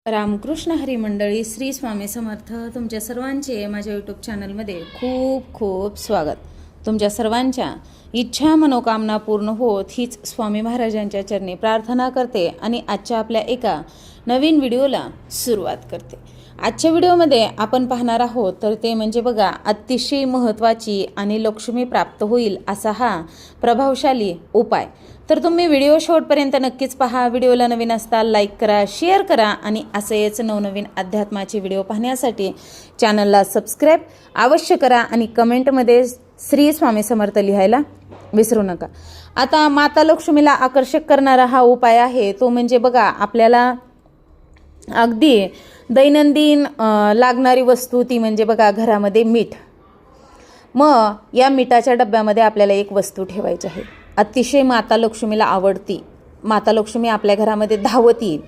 रामकृष्ण हरी मंडळी, श्री स्वामी समर्थ. तुमच्या सर्वांचे माझ्या यूट्यूब चॅनलमध्ये खूप खूप स्वागत. तुमच्या सर्वांच्या इच्छा मनोकामना पूर्ण होत हीच स्वामी महाराजांच्या चरणी प्रार्थना करते आणि आजच्या आपल्या एका नवीन व्हिडिओला सुरुवात करते. आजच्या व्हिडिओमध्ये आपण पाहणार आहोत तर ते म्हणजे बघा, अतिशय महत्त्वाची आणि लक्ष्मी प्राप्त होईल असा हा प्रभावशाली उपाय. तर तुम्ही व्हिडिओ शेवटपर्यंत नक्कीच पहा. व्हिडिओला नवीन असताल लाईक करा, शेअर करा आणि असेच नवनवीन अध्यात्माचे व्हिडिओ पाहण्यासाठी चॅनलला सबस्क्राईब अवश्य करा आणि कमेंटमध्ये श्री स्वामी समर्थ लिहायला विसरू नका. आता माता लक्ष्मीला आकर्षक करणारा हा उपाय आहे तो म्हणजे बघा, आपल्याला अगदी दैनंदिन लागणारी वस्तू ती म्हणजे बघा घरामध्ये मीठ. मग या मिठाच्या डब्यामध्ये आपल्याला एक वस्तू ठेवायची आहे. अतिशय माता लक्ष्मीला आवडती, माता लक्ष्मी आपल्या घरामध्ये धावत येईल.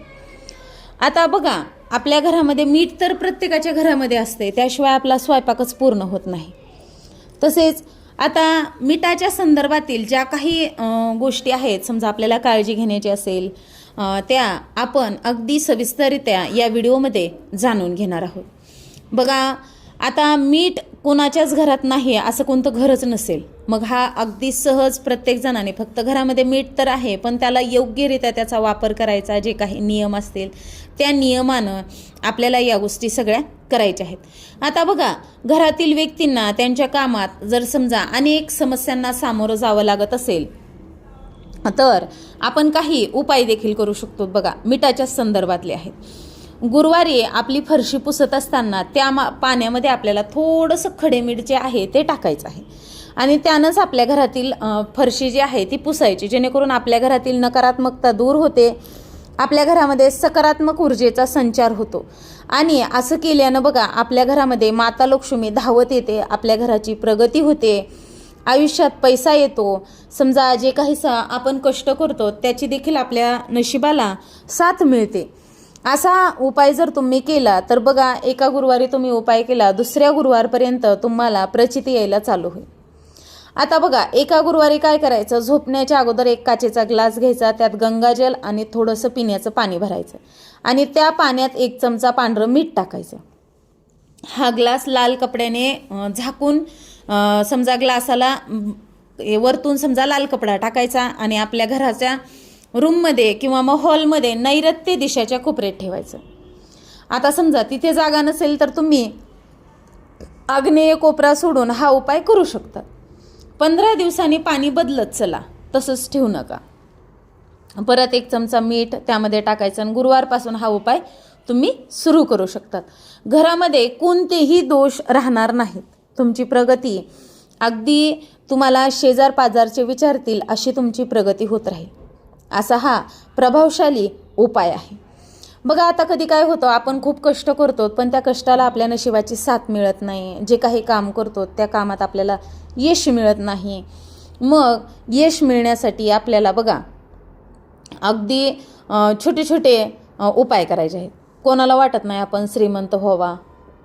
आता बघा, आपल्या घरामध्ये मीठ तर प्रत्येकाच्या घरामध्ये असते, त्याशिवाय आपला स्वयंपाकच पूर्ण होत नाही. तसेच आता मिठाच्या संदर्भातील ज्या काही गोष्टी आहेत, समजा आपल्याला काळजी घेण्याची असेल, त्या आपण अगदी सविस्तररित्या या व्हिडिओमध्ये जाणून घेणार आहोत. बघा, आता मीठ कोणाच्याच घरात नाही असं कोणतं घरच नसेल. मग हा अगदी सहज प्रत्येक जणाने, फक्त घरामध्ये मीठ तर आहे पण त्याला योग्यरित्या त्याचा वापर करायचा, जे काही नियम असतील त्या नियमानं आपल्याला या गोष्टी सगळ्या करायच्या आहेत. आता बघा, घरातील व्यक्तींना त्यांच्या कामात जर समजा अनेक समस्यांना सामोरं जावं लागत असेल तर आपण काही उपाय देखील करू शकतो. बघा, मिठाच्या संदर्भातले आहेत. गुरुवारी आपली फरशी पुसत असताना त्या पाण्यामध्ये आपल्याला थोडंसं खडे मीठ जे आहे ते टाकायचं आहे आणि त्यानंच आपल्या घरातील फरशी जी आहे ती पुसायची, जेणेकरून आपल्या घरातील नकारात्मकता दूर होते, आपल्या घरामध्ये सकारात्मक ऊर्जेचा संचार होतो. आणि असं केल्यानं बघा, आपल्या घरामध्ये माता लक्ष्मी धावत येते, आपल्या घराची प्रगती होते, आयुष्यात पैसा येतो. समजा जे काही आपण कष्ट करतो त्याची देखील आपल्या नशिबाला साथ मिळते. असा उपाय जर तुम्ही केला तर बघा, एका गुरुवारी तुम्ही उपाय केला, दुसऱ्या गुरुवारपर्यंत तुम्हाला प्रचिती यायला चालू होईल. आता बघा, एका गुरुवारी काय करायचं, झोपण्याच्या अगोदर एक काचेचा ग्लास घ्यायचा, त्यात गंगाजल आणि थोडंसं पिण्याचं पाणी भरायचं आणि त्या पाण्यात 1 चमचा पांढरं मीठ टाकायचं. हा ग्लास लाल कपड्याने झाकून, समजा ग्लासाला वरतून समजा लाल कपडा टाकायचा आणि आपल्या घराच्या रूममध्ये किंवा मग हॉलमध्ये नैऋत्य दिशेच्या कोपऱ्यात ठेवायचं. आता समजा तिथे जागा नसेल तर तुम्ही आग्नेय कोपरा सोडून हा उपाय करू शकता. 15 दिवसांनी पाणी बदलत चला, तसंच ठेवू नका. परत 1 चमचा मीठ त्यामध्ये टाकायचं आणि गुरुवारपासून हा उपाय तुम्ही सुरू करू शकतात. घरामध्ये कोणतेही दोष राहणार नाहीत, तुमची प्रगती अगदी तुम्हाला शेजार पाजारचे विचारतील अशी तुमची प्रगती होत राहील. असा हा प्रभावशाली उपाय आहे. बघा, आता कधी काय होतं, आपण खूप कष्ट करतो पण त्या कष्टाला आपल्या नशिबाची साथ मिळत नाही. जे काही काम करतो त्या कामात आपल्याला यश मिळत नाही. मग यश मिळण्यासाठी आपल्याला बघा अगदी छोटे छोटे उपाय करायचे आहेत. कोणाला वाटत नाही आपण श्रीमंत व्हावा,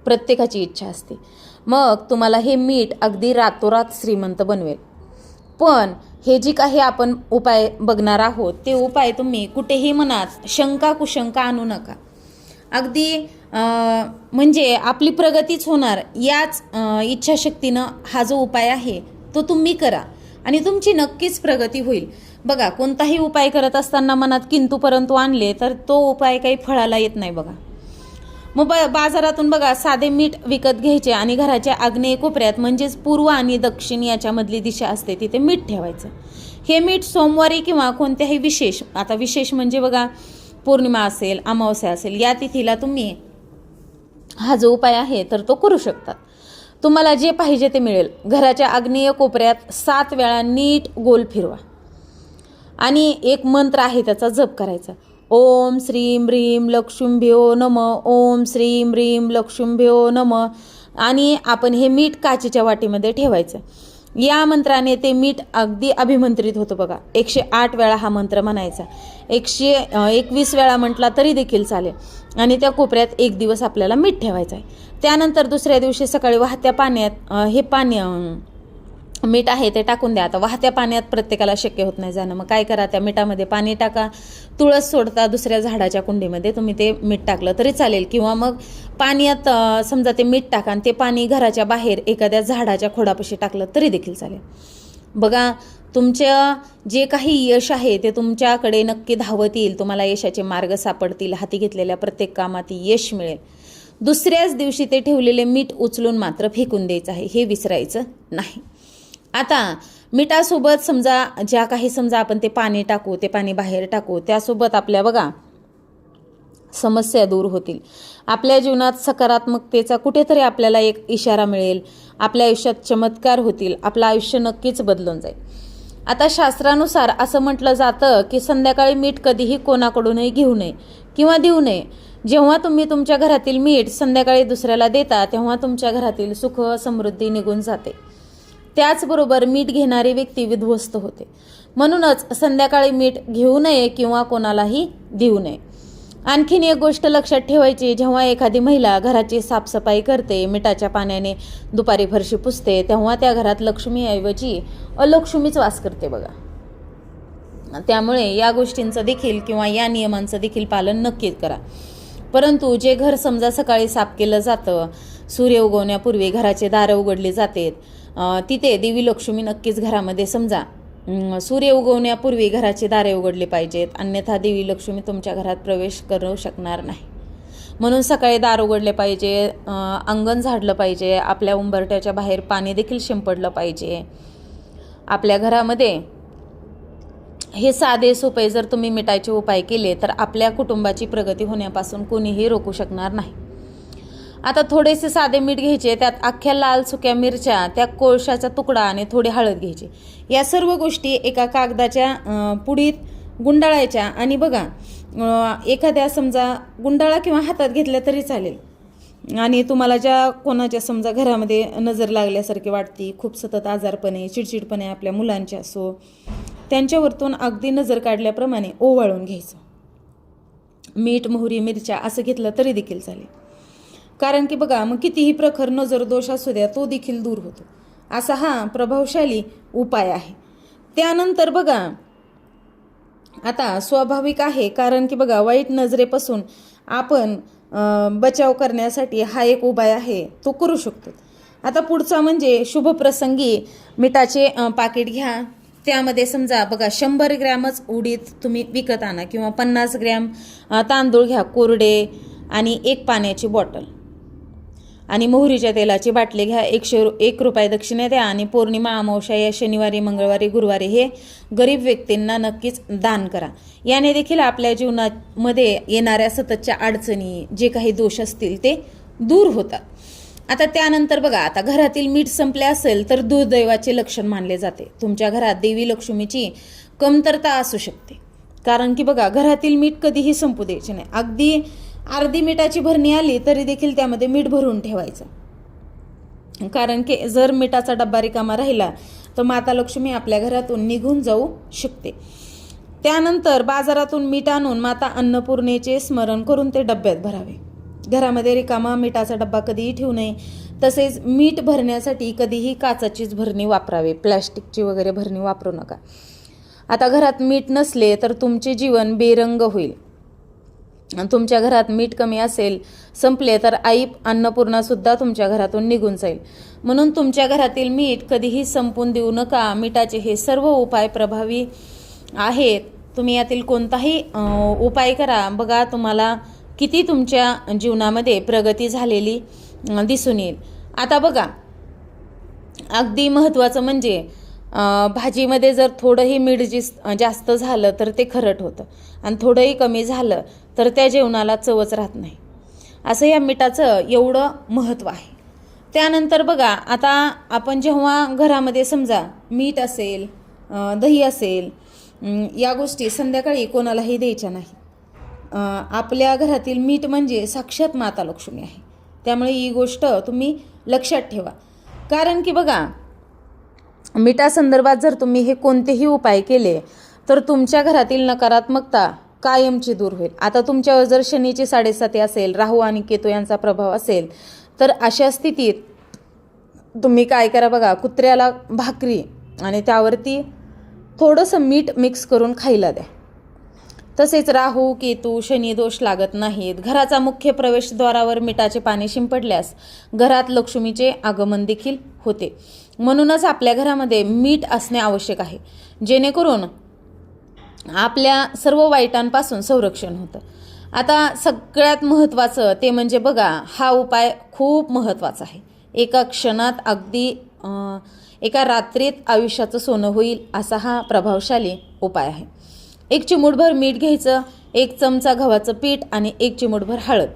प्रत्येकाची इच्छा असते. मग तुम्हाला हे मीठ अगदी रातोरात श्रीमंत बनवेल. पण हे जी काही आपण उपाय बघणार आहोत ते उपाय तुम्ही कुठेही मनात शंका कुशंका आणू नका. अगदी म्हणजे आपली प्रगतीच होणार याच इच्छाशक्तीनं हा जो उपाय आहे तो तुम्ही करा आणि तुमची नक्कीच प्रगती होईल. बघा, कोणताही उपाय करत असताना मनात किंतु परंतु आणले तर तो उपाय काही फळाला येत नाही. बघा, मग बाजारातून बघा साधे मीठ विकत घ्यायचे आणि घराच्या आग्नेय कोपऱ्यात म्हणजेच पूर्व आणि दक्षिण याच्यामधली दिशा असते तिथे मीठ ठेवायचं. हे मीठ सोमवारी किंवा कोणत्याही विशेष, आता विशेष म्हणजे बघा पौर्णिमा असेल, अमावस्या असेल, या तिथीला तुम्ही हा जो उपाय आहे तर तो करू शकतात. तुम्हाला जे पाहिजे ते मिळेल. घराच्या आग्नेय कोपऱ्यात 7 वेळा नीट गोल फिरवा आणि एक मंत्र आहे त्याचा जप करायचा. ओम श्रीम ह्रीम लक्ष्मीभ्यो नमः, ओम श्रीम ह्रीम लक्ष्मीभ्यो नमः. आणि आपण हे मीठ काचेच्या वाटीमध्ये ठेवायचं. या मंत्राने ते मीठ अगदी अभिमंत्रित होतं. बघा, 108 वेळा हा मंत्र म्हणायचा. 121 वेळा म्हटला तरी देखील चालेल आणि त्या कोपऱ्यात 1 दिवस आपल्याला मीठ ठेवायचं आहे. त्यानंतर दुसऱ्या दिवशी सकाळी वाहत्या पाण्यात हे पाणी मीठ आहे ते टाकून द्या. आता वाहत्या पाण्यात प्रत्येकाला शक्य होत नाही जाणं, मग काय करा, त्या मिठामध्ये पाणी टाका, तुळस सोडता दुसऱ्या झाडाच्या कुंडीमध्ये तुम्ही ते मीठ टाकलं तरी चालेल, किंवा मग पाण्यात समजा ते मीठ टाका आणि ते पाणी घराच्या बाहेर एखाद्या झाडाच्या खोडापाशी टाकलं तरी देखील चालेल. बघा, तुमच्या जे काही यश आहे ते तुमच्याकडे नक्की धावत येईल, तुम्हाला यशाचे मार्ग सापडतील, हाती घेतलेल्या प्रत्येक कामात यश मिळेल. दुसऱ्याच दिवशी ते ठेवलेले मीठ उचलून मात्र फेकून द्यायचं आहे, हे विसरायचं नाही. आता मिठासोबत समजा ज्या काही समजा आपण ते पाणी टाकू, ते पाणी बाहेर टाकू, त्यासोबत आपल्या बघा समस्या दूर होतील, आपल्या जीवनात सकारात्मकतेचा कुठेतरी आपल्याला एक इशारा मिळेल, आपल्या आयुष्यात चमत्कार होतील, आपलं आयुष्य नक्कीच बदलून जाईल. आता शास्त्रानुसार असं म्हटलं जातं की संध्याकाळी मीठ कधीही कोणाकडूनही घेऊ नये किंवा देऊ नये. जेव्हा तुम्ही तुमच्या घरातील मीठ संध्याकाळी दुसऱ्याला देता तेव्हा तुमच्या घरातील सुख समृद्धी निघून जाते. त्याचबरोबर मीठ घेणारी व्यक्ती विध्वस्त होते. म्हणूनच संध्याकाळी मीठ घेऊ नये किंवा कोणालाही देऊ नये. आणखीन एक गोष्ट लक्षात ठेवायची, जेव्हा एखादी महिला घराची साफसफाई करते, मिठाच्या पाण्याने दुपारी फरशी पुसते, तेव्हा त्या घरात लक्ष्मीऐवजी अलक्ष्मीच वास करते बघा. त्यामुळे या गोष्टींचं देखील किंवा या नियमांचं देखील पालन नक्कीच करा. परंतु जे घर समजा सकाळी साफ केलं जातं, सूर्य उगवण्यापूर्वी घराचे दारं उघडली जातात, तिथे देवी लक्ष्मी नक्कीच घरामध्ये समजा सूर्य उगवण्यापूर्वी घराचे दारे उघडले पाहिजेत, अन्यथा देवी लक्ष्मी तुमच्या घरात प्रवेश करू शकणार नाही. म्हणून सकाळी दार उघडले पाहिजे, अंगण झाडलं पाहिजे, आपल्या उंबरठ्याच्या बाहेर पाणी देखील शिंपडलं पाहिजे. आपल्या घरामध्ये हे साधे सोपे जर तुम्ही मिठाचे उपाय केले तर आपल्या कुटुंबाची प्रगती होण्यापासून कोणीही रोखू शकणार नाही. आता थोडेसे साधे मीठ घ्यायचे, त्यात अख्ख्या लाल सुक्या मिरच्या, त्या कोळशाचा तुकडा आणि थोडी हळद घ्यायची. या सर्व गोष्टी एका कागदाच्या पुडीत गुंडाळायच्या आणि बघा एखाद्या समजा गुंडाळा किंवा हातात घेतल्या तरी चालेल. आणि तुम्हाला ज्या कोणाच्या समजा घरामध्ये नजर लागल्यासारखी वाटते, खूप सतत आजारपणे चिडचिडपणे आपल्या मुलांचे असो, त्यांच्यावरतून अगदी नजर काढल्याप्रमाणे ओवाळून घ्यायचं. मीठ, मोहरी, मिरच्या असं घेतलं तरी देखील चालेल. कारण की बघा मग कितीही प्रखर नजर दोष असू द्या तो देखील दूर होतो. असा हा प्रभावशाली उपाय आहे. त्यानंतर बघा आता स्वाभाविक आहे, कारण की बघा वाईट नजरेपासून आपण बचाव करण्यासाठी हा एक उपाय आहे, तो करू शकतो. आता पुढचा म्हणजे शुभप्रसंगी मिठाचे पाकिट घ्या, त्यामध्ये समजा बघा 100 ग्रॅमच उडीद तुम्ही विकत आणा किंवा 50 ग्रॅम तांदूळ घ्या कोरडे, आणि 1 पाण्याची बॉटल आणि मोहरीच्या तेलाची बाटली घ्या. 1 रुपये दक्षिणा द्या आणि पौर्णिमा, अमावस्या या शनिवारी, मंगळवारी, गुरुवारी हे गरीब व्यक्तींना नक्कीच दान करा. याने देखील आपल्या जीवनामध्ये येणाऱ्या सततच्या अडचणी, जे काही दोष असतील ते दूर होतात. आता त्यानंतर बघा, आता घरातील मीठ संपले असेल तर दुर्दैवाचे लक्षण मानले जाते. तुमच्या घरात देवी लक्ष्मीची कमतरता असू शकते, कारण की बघा घरातील मीठ कधीही संपू द्यायचे नाही. अगदी अर्धी मिठाची भरणी आली तरी देखील त्यामध्ये मीठ भरून ठेवायचं, कारण की जर मिठाचा डब्बा रिकामा राहिला तर माता लक्ष्मी आपल्या घरातून निघून जाऊ शकते. त्यानंतर बाजारातून मीठ आणून माता अन्नपूर्णेचे स्मरण करून ते डब्यात भरावे. घरामध्ये रिकामा मिठाचा डब्बा कधीही ठेवू नये. तसेच मीठ भरण्यासाठी कधीही काचेचीच भरणी वापरावे, प्लॅस्टिकची वगैरे भरणी वापरू नका. आता घरात मीठ नसले तर तुमचे जीवन बेरंग होईल. तुमच्या घरात मीठ कमी असेल, संपले तर आई अन्नपूर्णासुद्धा तुमच्या घरातून निघून जाईल. म्हणून तुमच्या घरातील मीठ कधीही संपून देऊ नका. मिठाचे हे सर्व उपाय प्रभावी आहेत. तुम्ही यातील कोणताही उपाय करा, बघा तुम्हाला किती तुमच्या जीवनामध्ये प्रगती झालेली दिसून येईल. आता बघा अगदी महत्त्वाचं म्हणजे भाजीमध्ये जर थोडंही मीठ जास्त झालं तर ते खरट होतं आणि थोडंही कमी झालं तर त्या जेवणाला चवच राहत नाही. असं या मिठाचं एवढं महत्त्व आहे. त्यानंतर बघा आता आपण जेव्हा घरामध्ये समजा मीठ असेल, दही असेल, या गोष्टी संध्याकाळी कोणालाही द्यायच्या नाही. आपल्या घरातील मीठ म्हणजे साक्षात माता लक्ष्मी आहे. त्यामुळे ही गोष्ट तुम्ही लक्षात ठेवा. कारण की बघा मिठासंदर्भात जर तुम्ही हे कोणतेही उपाय केले तर तुमच्या घरातील नकारात्मकता कायमची दूर होईल. आता तुमच्यावर जर शनीची 7.5 असेल, राहू आणि केतू यांचा प्रभाव असेल तर अशा स्थितीत तुम्ही काय करा बघा, कुत्र्याला भाकरी आणि त्यावरती थोडंसं मीठ मिक्स करून खायला द्या. तसेच राहू केतू शनी दोष लागत नाहीत. घराचा मुख्य प्रवेशद्वारावर मिठाचे पाणी शिंपडल्यास घरात लक्ष्मीचे आगमन देखील होते. म्हणूनच आपल्या घरामध्ये मीठ असणे आवश्यक आहे, जेणेकरून आपल्या सर्व वाईटांपासून संरक्षण होतं. आता सगळ्यात महत्त्वाचं ते म्हणजे बघा, हा उपाय खूप महत्त्वाचा आहे. एका क्षणात अगदी एका रात्रीत आयुष्याचं सोनं होईल असा हा प्रभावशाली उपाय आहे. 1 चिमूटभर मीठ घ्यायचं, 1 चमचा गव्हाचं पीठ आणि 1 चिमूटभर हळद.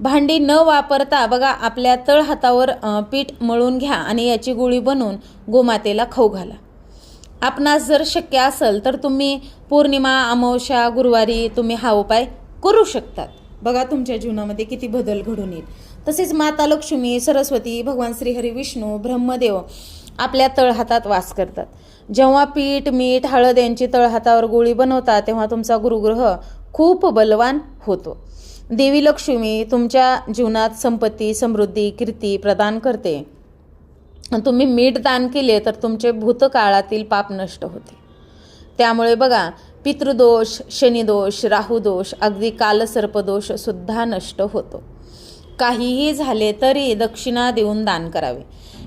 भांडी न वापरता बघा आपल्या तळहातावर पीठ मळून घ्या आणि याची गोळी बनवून गोमातेला खाऊ घाला. आपणास जर शक्य असेल तर तुम्ही पौर्णिमा, अमावस्या, गुरुवारी तुम्ही हा उपाय करू शकतात. बघा तुमच्या जीवनामध्ये किती बदल घडून येईल. तसेच माता लक्ष्मी, सरस्वती, भगवान श्रीहरी विष्णू, ब्रह्मदेव आपल्या तळहातात वास करतात. जेव्हा पीठ, मीठ, हळद यांची तळहातावर गोळी बनवतात तेव्हा तुमचा गुरुग्रह खूप बलवान होतो. देवी लक्ष्मी तुमच्या जीवनात संपत्ती, समृद्धी, कीर्ती प्रदान करते. तुम्ही मीठ दान केले तर तुमचे भूतकाळातील पाप नष्ट होते. त्यामुळे बघा, पितृदोष, शनिदोष, राहुदोष, अगदी कालसर्पदोष सुद्धा नष्ट होतो. काहीही झाले तरी दक्षिणा देऊन दान करावे.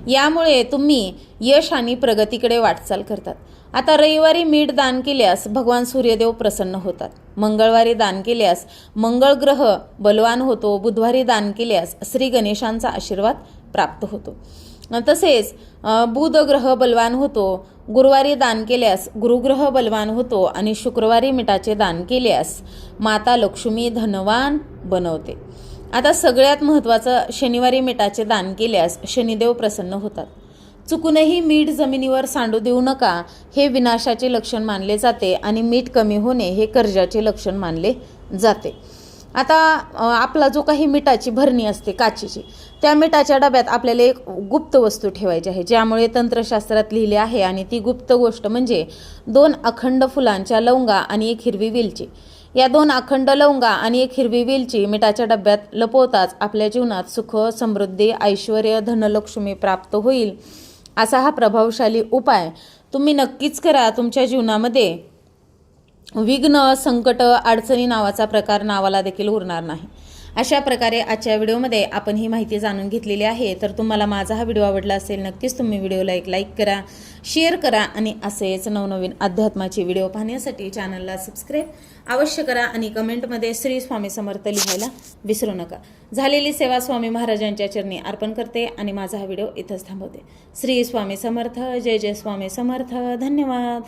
यामुळे तुम्ही यश आणि प्रगतीकडे वाटचाल करतात. आता रविवारी मीठ दान केल्यास भगवान सूर्यदेव प्रसन्न होतात. मंगळवारी दान केल्यास मंगळ ग्रह बलवान होतो. बुधवारी दान केल्यास श्री गणेशांचा आशीर्वाद प्राप्त होतो. तसेच बुध ग्रह बलवान होतो. गुरुवारी दान केल्यास गुरुग्रह बलवान होतो आणि शुक्रवारी मिठाचे दान केल्यास माता लक्ष्मी धनवान बनवते. आता सगळ्यात महत्त्वाचं, शनिवारी मिठाचे दान केल्यास शनिदेव प्रसन्न होतात. चुकूनही मीठ जमिनीवर सांडू देऊ नका, हे विनाशाचे लक्षण मानले जाते आणि मीठ कमी होणे हे कर्जाचे लक्षण मानले जाते. आता आपला जो काही मिठाची भरणी असते काचेची, त्या मिठाच्या डब्यात आपल्याला एक गुप्त वस्तू ठेवायची आहे, ज्यामुळे तंत्रशास्त्रात लिहिले आहे. आणि ती गुप्त गोष्ट म्हणजे 2 अखंड फुलांच्या लवंगा आणि 1 हिरवी वेलची. या 2 अखंड लवंगा आणि 1 हिरवी वेलची मिठाच्या डब्यात लपवताच आपल्या जीवनात सुख, समृद्धी, ऐश्वर्य, धनलक्ष्मी प्राप्त होईल. असा हा प्रभावशाली उपाय तुम्ही नक्कीच करा. तुमच्या जीवनामध्ये विघ्न, संकट, अडचणी नावाचा प्रकार नावाला देखील उरणार नाही. अशा प्रकारे आजच्या व्हिडिओमध्ये आपण ही माहिती जाणून घेतलेली आहे. तर तुम्हाला माझा हा व्हिडिओ आवडला असेल, नक्कीच तुम्ही व्हिडिओला एक लाईक करा, शेअर करा आणि असेच नवनवीन अध्यात्माचे व्हिडिओ पाहण्यासाठी चॅनलला सबस्क्राईब अवश्य करा आणि कमेंटमध्ये श्री स्वामी समर्थ लिहायला विसरू नका. झालेली सेवा स्वामी महाराजांच्या चरणी अर्पण करते आणि माझा हा व्हिडिओ इथंच थांबवते. श्री स्वामी समर्थ. जय जय स्वामी समर्थ. धन्यवाद.